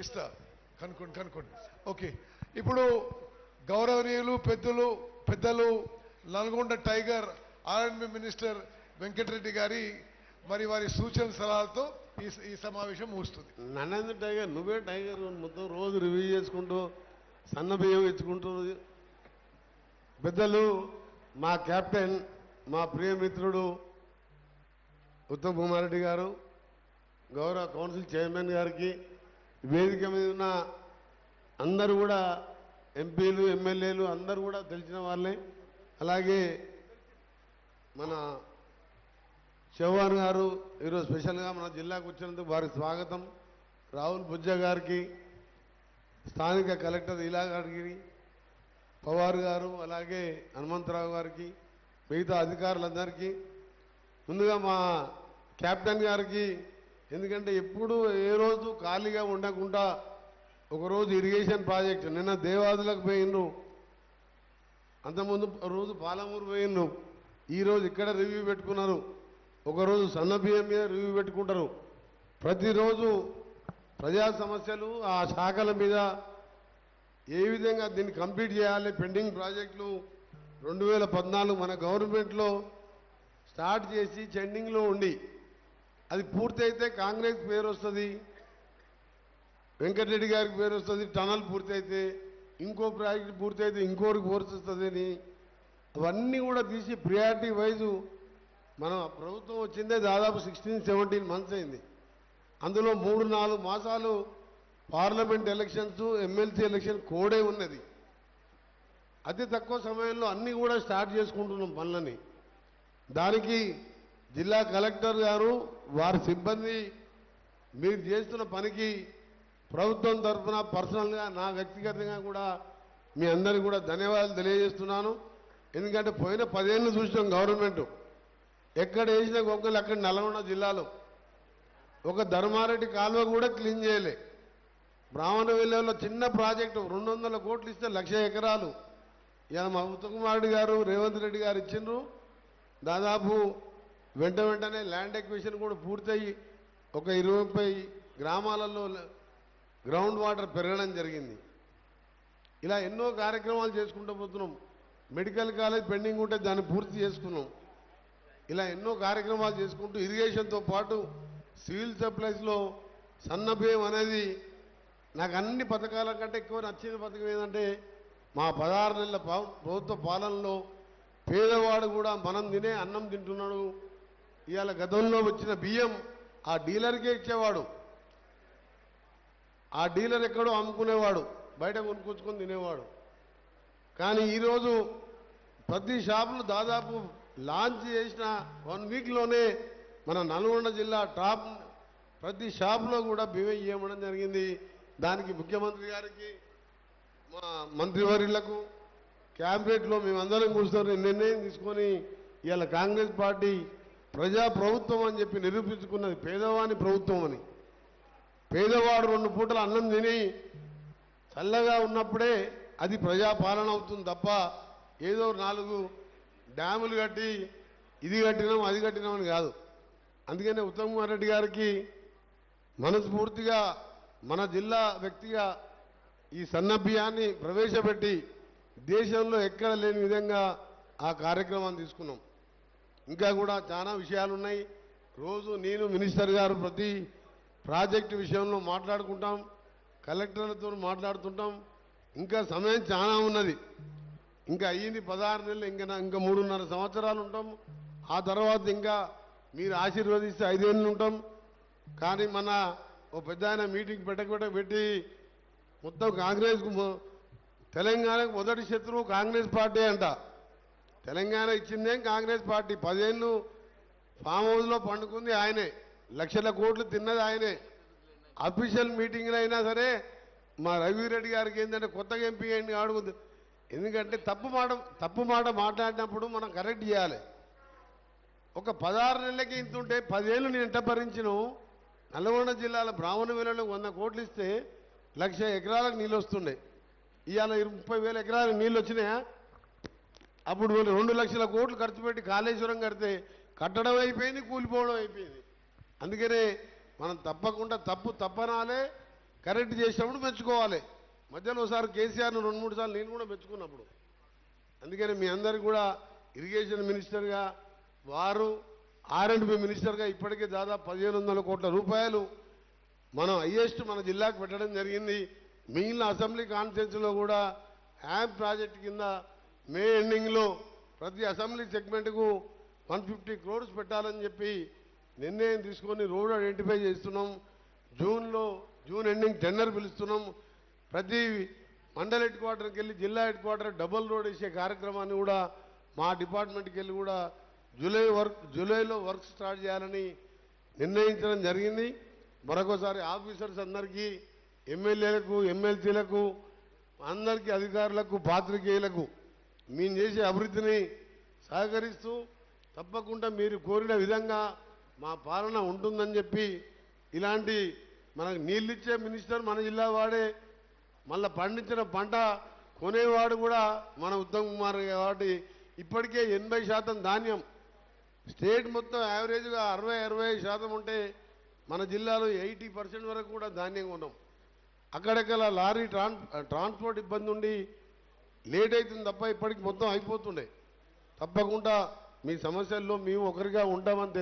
ఇస్తా కనుక్కోండి. ఓకే, ఇప్పుడు గౌరవనీయులు పెద్దలు నల్గొండ టైగర్ ఆర్ఎండ్బి మినిస్టర్ వెంకటరెడ్డి గారి మరి వారి సూచన సలహాలతో ఈ సమావేశం ముగుస్తుంది. నన్ను టైగర్, నువ్వే టైగర్, మొత్తం రోజు రివ్యూ చేసుకుంటూ సన్న బియ్యం ఇచ్చుకుంటూ పెద్దలు మా కెప్టెన్, మా ప్రియమిత్రుడు ఉత్తమ్ కుమార్ రెడ్డి గారు, గౌరవ కౌన్సిల్ చైర్మన్ గారికి, వేదిక మీద ఉన్న అందరూ కూడా ఎంపీలు ఎమ్మెల్యేలు అందరూ కూడా తెలిసిన వాళ్ళే. అలాగే మన చౌహాన్ గారు ఈరోజు స్పెషల్గా మన జిల్లాకు వచ్చినందుకు వారికి స్వాగతం. రాహుల్ బుజ్జ గారికి, స్థానిక కలెక్టర్ ఇలా గారికి, పవార్ గారు, అలాగే హనుమంతరావు గారికి, మిగతా అధికారులందరికీ, ముందుగా మా కెప్టెన్ గారికి, ఎందుకంటే ఎప్పుడు ఏ రోజు ఖాళీగా ఉండకుండా ఒకరోజు ఇరిగేషన్ ప్రాజెక్టు, నిన్న దేవాదులకు పోయిండ్రు, అంతకుముందు రోజు పాలమూరు పోయిండ్రు, ఈరోజు ఇక్కడ రివ్యూ పెట్టుకున్నారు, ఒకరోజు సన్నబియ్యం మీద రివ్యూ పెట్టుకుంటారు. ప్రతిరోజు ప్రజా సమస్యలు ఆ శాఖల మీద ఏ విధంగా దీన్ని కంప్లీట్ చేయాలి. పెండింగ్ ప్రాజెక్టులు 2014 మన గవర్నమెంట్లో స్టార్ట్ చేసి చెండింగ్లో ఉండి అది పూర్తయితే కాంగ్రెస్ పేరు వస్తుంది, వెంకటరెడ్డి గారికి పేరు వస్తుంది. టనల్ పూర్తయితే ఇంకో ప్రాజెక్టు పూర్తయితే ఇంకోటికి ఫోర్స్ వస్తుందని అవన్నీ కూడా తీసి ప్రియారిటీ వైజు మన ప్రభుత్వం వచ్చిందే దాదాపు 16-17 మంత్స్ అయింది. అందులో 3-4 మాసాలు పార్లమెంట్ ఎలక్షన్స్, ఎమ్మెల్సీ ఎలక్షన్ కోడే ఉన్నది. అతి తక్కువ సమయంలో అన్నీ కూడా స్టార్ట్ చేసుకుంటున్నాం పనులని. దానికి జిల్లా కలెక్టర్ గారు, వారి సిబ్బంది మీరు చేస్తున్న పనికి ప్రభుత్వం తరఫున పర్సనల్గా నా వ్యక్తిగతంగా కూడా మీ అందరికీ కూడా ధన్యవాదాలు తెలియజేస్తున్నాను. ఎందుకంటే పోయిన 10 ఏళ్ళు చూసినాం గవర్నమెంట్, ఎక్కడ వేసిన గొంగలు అక్కడ నల్గొండ జిల్లాలో ఒక ధర్మారెడ్డి కాలువ కూడా క్లీన్ చేయలే. బ్రాహ్మణ విలేజ్లో చిన్న ప్రాజెక్టు 200 కోట్లు ఇస్తే 1,00,000 ఎకరాలు ఇలా మా ఉత్తమ్ కుమార్ రెడ్డి గారు, రేవంత్ రెడ్డి గారు ఇచ్చిండ్రు. దాదాపు వెంటనే ల్యాండ్ ఎక్విజిషన్ కూడా పూర్తయి ఒక 20-30 గ్రామాలలో గ్రౌండ్ వాటర్ పెరగడం జరిగింది. ఇలా ఎన్నో కార్యక్రమాలు చేసుకుంటూ పోతున్నాం. మెడికల్ కాలేజ్ పెండింగ్ ఉంటే దాన్ని పూర్తి చేసుకున్నాం. ఇలా ఎన్నో కార్యక్రమాలు చేసుకుంటూ ఇరిగేషన్తో పాటు సివిల్ సప్లైస్లో సన్నబియ్యం అనేది నాకు అన్ని పథకాల కంటే ఎక్కువ నచ్చిన పథకం ఏంటంటే మా 16 నెలల ప్రభుత్వ పాలనలో పేదవాడు కూడా మనం తినే అన్నం తింటున్నాడు. ఇవాళ గతంలో వచ్చిన బియ్యం ఆ డీలర్కే ఇచ్చేవాడు, ఆ డీలర్ ఎక్కడో అమ్ముకునేవాడు, బయట కొనుక్కొచ్చుకొని తినేవాడు. కానీ ఈరోజు ప్రతి షాపులు దాదాపు లాంచ్ చేసిన 1 వీక్లోనే మన నల్గొండ జిల్లా టాప్ ప్రతి షాపులో కూడా బియ్యం ఇవ్వడం జరిగింది. దానికి ముఖ్యమంత్రి గారికి, మా మంత్రివర్యులకు, క్యాబినెట్లో మేమందరం కూర్చొని నిర్ణయం తీసుకొని ఇవాళ కాంగ్రెస్ పార్టీ ప్రజా ప్రభుత్వం అని చెప్పి నిరూపించుకున్నది, పేదవాని ప్రభుత్వం అని. పేదవాడు 2 పూటల అన్నం తిని చల్లగా ఉన్నప్పుడే అది ప్రజాపాలన అవుతుంది తప్ప ఏదో 4 డ్యాములు కట్టి ఇది కట్టినాం అది కట్టినామని కాదు. అందుకనే ఉత్తమ్ కుమార్ రెడ్డి గారికి మనస్ఫూర్తిగా మన జిల్లా వ్యక్తిగా ఈ సన్నబియ్యాన్ని ప్రవేశపెట్టి దేశంలో ఎక్కడ లేని విధంగా ఆ కార్యక్రమాన్ని తీసుకున్నాం. ఇంకా కూడా చాలా విషయాలు ఉన్నాయి. రోజు నేను మినిస్టర్ గారు ప్రతి ప్రాజెక్టు విషయంలో మాట్లాడుకుంటాం, కలెక్టర్లతో మాట్లాడుతుంటాం. ఇంకా సమయం చాలా ఉన్నది. ఇంకా అయ్యింది 16 నెలలు, ఇంకా 3.5 సంవత్సరాలు ఉంటాం. ఆ తర్వాత ఇంకా మీరు ఆశీర్వదిస్తే 5 ఏళ్ళు ఉంటాం. కానీ మన ఓ పెద్ద ఆయన మీటింగ్ పెట్టి మొత్తం కాంగ్రెస్కు, తెలంగాణకు మొదటి శత్రువు కాంగ్రెస్ పార్టీ అంట. తెలంగాణ ఇచ్చిందేం కాంగ్రెస్ పార్టీ. 10 ఏళ్ళు ఫామ్ హౌస్లో పండుకుంది ఆయనే, లక్షల కోట్లు తిన్నది ఆయనే. అఫీషియల్ మీటింగ్లు అయినా సరే మా రవిరెడ్డి గారికి ఏంటంటే కొత్తగా ఎంపీ అయింది అడుగుతుంది. ఎందుకంటే తప్పు మాట మాట్లాడినప్పుడు మనం కరెక్ట్ చేయాలి. ఒక 16 నెలలకి ఇంతుంటే 10 ఏళ్ళు నేను ఎంట భరించను. నల్గొండ జిల్లాలో బ్రాహ్మణ విలువలో 100 కోట్లు ఇస్తే 1,00,000 ఎకరాలకు నీళ్ళు వస్తుండే. ఇవాళ 30,000 ఎకరాలకు నీళ్ళు వచ్చినాయా? అప్పుడు 2 లక్షల కోట్లు ఖర్చు పెట్టి కాళేశ్వరం కడితే కట్టడం అయిపోయింది, కూలిపోవడం అయిపోయింది. అందుకనే మనం తప్పకుండా తప్పనాలే, కరెక్ట్ చేసినప్పుడు మెచ్చుకోవాలి. మధ్యలో ఒకసారి కేసీఆర్ను 2-3 సార్లు నేను కూడా మెచ్చుకున్నప్పుడు. అందుకని మీ అందరికి కూడా ఇరిగేషన్ మినిస్టర్గా వారు R&B మినిస్టర్గా ఇప్పటికే దాదాపు 1500 కోట్ల రూపాయలు మనం హైయెస్ట్ మన జిల్లాకు పెట్టడం జరిగింది. మిగిలిన అసెంబ్లీ కాన్ఫరెన్స్లో కూడా యాప్ ప్రాజెక్ట్ కింద మే ఎండింగ్లో ప్రతి అసెంబ్లీ సెగ్మెంట్కు 150 crores పెట్టాలని చెప్పి నిర్ణయం తీసుకొని రోడ్ ఐడెంటిఫై చేస్తున్నాం. జూన్ ఎండింగ్ టెండర్ పిలుస్తున్నాం. ప్రతి మండల్ హెడ్ క్వార్టర్కి వెళ్ళి జిల్లా హెడ్ క్వార్టర్ డబుల్ రోడ్ వేసే కార్యక్రమాన్ని కూడా మా డిపార్ట్మెంట్కి వెళ్ళి కూడా జూలైలో వర్క్ స్టార్ట్ చేయాలని నిర్ణయించడం జరిగింది. మరొకసారి ఆఫీసర్స్ అందరికీ, ఎమ్మెల్యేలకు, ఎమ్మెల్సీలకు, అందరికీ, అధికారులకు, పాత్రికేయులకు మేము చేసే అభివృద్ధిని సహకరిస్తూ తప్పకుండా మీరు కోరిన విధంగా మా పాలన ఉంటుందని చెప్పి, ఇలాంటి మనకు నీళ్ళిచ్చే మినిస్టర్ మన జిల్లా వాడే, మళ్ళీ పండించిన పంట కొనేవాడు కూడా మన ఉత్తమ్ కుమార్ కాబట్టి ఇప్పటికే 80% ధాన్యం, స్టేట్ మొత్తం యావరేజ్గా 60-65% ఉంటే మన జిల్లాలో 80% వరకు కూడా ధాన్యం కొన్నాం. అక్కడక్కడ లారీ ట్రాన్స్పోర్ట్ ఇబ్బంది ఉండి లేట్ అవుతుంది తప్ప ఇప్పటికి మొత్తం అయిపోతుండే. తప్పకుండా మీ సమస్యల్లో మేము ఒకరిగా ఉంటామని